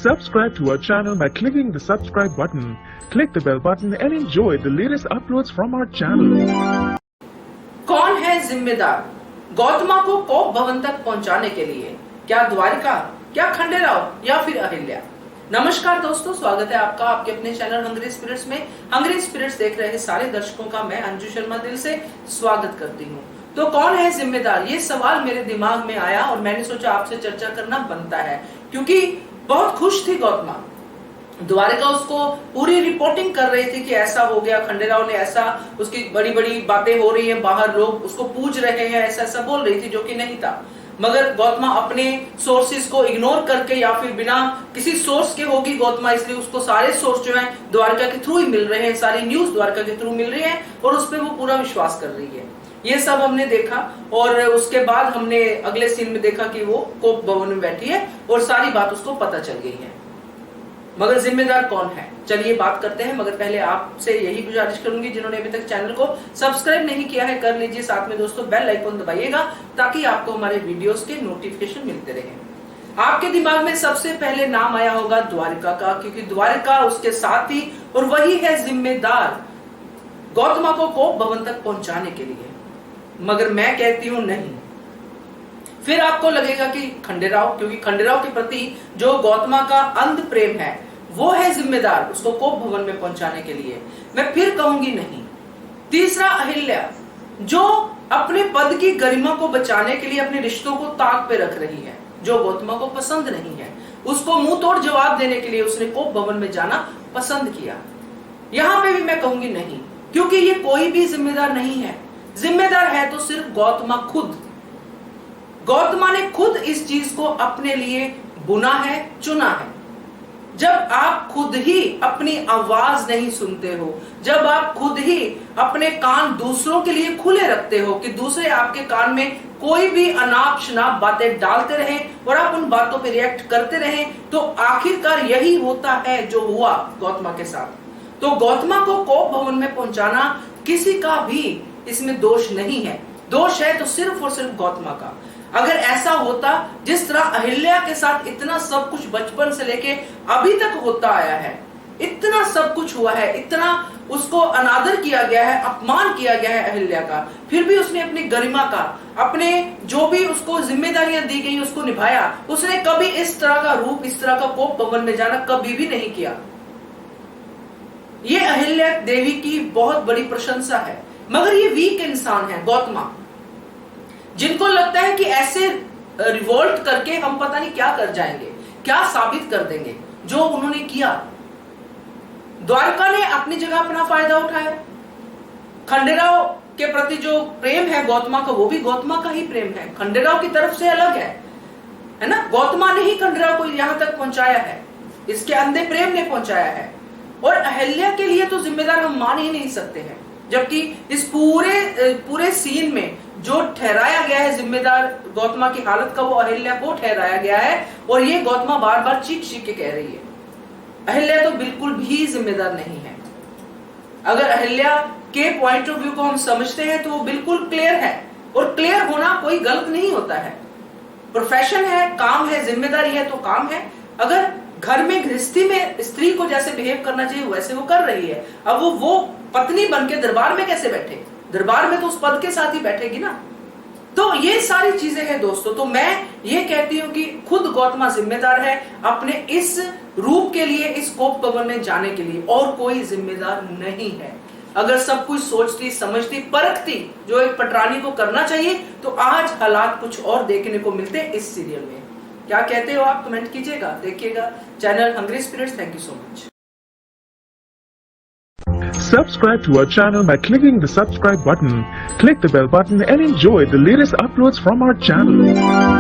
Subscribe to our channel by clicking the subscribe button. Click the bell button and enjoy the latest uploads from our channel. कौन है जिम्मेदार गौतमा को कोप भवन तक पहुंचाने के लिए? क्या द्वारिका, क्या खंडेराव या फिर अहिल्या? नमस्कार दोस्तों, स्वागत है आपका आपके अपने चैनल हंग्री स्पिरिट्स में। हंग्री स्पिरिट्स देख रहे सारे दर्शकों का मैं अंजू शर्मा दिल से स्वागत करती हूँ। तो कौन है जिम्मेदार, ये सवाल मेरे दिमाग में आया और मैंने सोचा आपसे चर्चा करना बनता है, क्योंकि बहुत खुश थी गौतमा। द्वारिका उसको पूरी रिपोर्टिंग कर रही थी कि ऐसा हो गया, खंडेराव ने ऐसा, उसकी बड़ी बड़ी बातें हो रही हैं, बाहर लोग उसको पूछ रहे हैं, ऐसा ऐसा बोल रही थी, जो कि नहीं था। मगर गौतमा अपने सोर्सेज को इग्नोर करके या फिर बिना किसी सोर्स के होगी गौतमा, इसलिए उसको सारे सोर्स जो हैं द्वारिका के थ्रू ही मिल रहे हैं, सारी न्यूज द्वारिका के थ्रू मिल रही है और उस पर वो पूरा विश्वास कर रही है। ये सब हमने देखा और उसके बाद हमने अगले सीन में देखा कि वो कोप भवन में बैठी है और सारी बात उसको पता चल गई है। मगर जिम्मेदार कौन है, चलिए बात करते हैं। मगर पहले आपसे यही गुजारिश करूंगी, जिन्होंने अभी तक चैनल को सब्सक्राइब नहीं किया है कर लीजिए, साथ में दोस्तों बेल आइकन दबाइएगा ताकि आपको हमारे वीडियोस के नोटिफिकेशन मिलते रहे। आपके दिमाग में सबसे पहले नाम आया होगा द्वारिका का, क्योंकि द्वारिका उसके साथ थी और वही है जिम्मेदार गौतमा को कोप भवन तक पहुंचाने के लिए। मगर मैं कहती हूं नहीं। फिर आपको लगेगा कि खंडेराव, क्योंकि खंडेराव के प्रति जो गौतमा का अंध प्रेम है वो है जिम्मेदार उसको कोप भवन में पहुंचाने के लिए। मैं फिर कहूंगी नहीं। तीसरा अहिल्या, जो अपने पद की गरिमा को बचाने के लिए अपने रिश्तों को ताक पे रख रही है, जो गौतमा को पसंद नहीं है, उसको मुंह तोड़ जवाब देने के लिए उसने कोप भवन में जाना पसंद किया। यहां पे भी मैं कहूंगी नहीं, क्योंकि ये कोई भी जिम्मेदार नहीं है। जिम्मेदार है तो सिर्फ गौतमा खुद। गौतमा ने खुद इस चीज को अपने लिए बुना है, चुना है। जब आप खुद ही अपनी आवाज नहीं सुनते हो, जब आप खुद ही अपने कान दूसरों के लिए खुले रखते हो कि दूसरे आपके कान में कोई भी अनाप शनाप बातें डालते रहें और आप उन बातों पर रिएक्ट करते रहें, तो आखिरकार यही होता है जो हुआ गौतमा के साथ। तो गौतमा को कोप भवन में पहुंचाना किसी का भी इसमें दोष नहीं है। दोष है तो सिर्फ और सिर्फ गौतमा का। अगर ऐसा होता, जिस तरह अहिल्या के साथ इतना सब कुछ बचपन से लेके अभी तक होता आया है, इतना सब कुछ हुआ है, इतना उसको अनादर किया गया है, अपमान किया गया है अहिल्या का, फिर भी उसने अपनी गरिमा का, अपने जो भी उसको जिम्मेदारियां दी गई उसको निभाया। उसने कभी इस तरह का रूप, इस तरह का कोप भवन में जाना कभी भी नहीं किया। ये अहिल्या देवी की बहुत बड़ी प्रशंसा है। मगर ये वीक इंसान है गौतमा, जिनको लगता है कि ऐसे रिवोल्ट करके हम पता नहीं क्या कर जाएंगे, क्या साबित कर देंगे। जो उन्होंने किया, द्वारिका ने अपनी जगह अपना फायदा उठाया। खंडेराव के प्रति जो प्रेम है गौतमा का, वो भी गौतमा का ही प्रेम है, खंडेराव की तरफ से अलग है ना। गौतमा ने ही खंडेराव को यहां तक पहुंचाया है, इसके अंधे प्रेम ने पहुंचाया है। और अहिल्या के लिए तो जिम्मेदार हम मान ही नहीं सकते हैं, जबकि इस पूरे सीन में जो ठहराया गया है जिम्मेदार गौतमा की हालत का, वो अहिल्या को ठहराया गया है। और ये गौतमा बार बार चीख चीख के कह रही है। अहिल्या तो बिल्कुल भी जिम्मेदार नहीं है। अगर अहिल्या के पॉइंट ऑफ व्यू को हम समझते हैं तो वो बिल्कुल क्लियर है, और क्लियर होना कोई गलत नहीं होता है। प्रोफेशन है, काम है, जिम्मेदारी है तो काम है। अगर घर में गृहस्थी में स्त्री को जैसे बिहेव करना चाहिए वैसे वो कर रही है। अब वो पत्नी बनके दरबार में कैसे बैठे? दरबार में तो उस पद के साथ ही बैठेगी ना। तो ये सारी चीजें हैं दोस्तों। तो मैं ये कहती हूँ कि खुद गौतमा जिम्मेदार है अपने इस रूप के लिए, इस कोप भवन में जाने के लिए, और कोई जिम्मेदार नहीं है। अगर सब कुछ सोचती, समझती, परखती जो एक पटरानी को करना चाहिए, तो आज हालात कुछ और देखने को मिलते इस सीरियल में। क्या कहते हो आप? कमेंट कीजिएगा, देखिएगा channel Hungry Spirits. Thank you so much. Subscribe to our channel by clicking the subscribe button. Click the bell button and enjoy the latest uploads from our channel.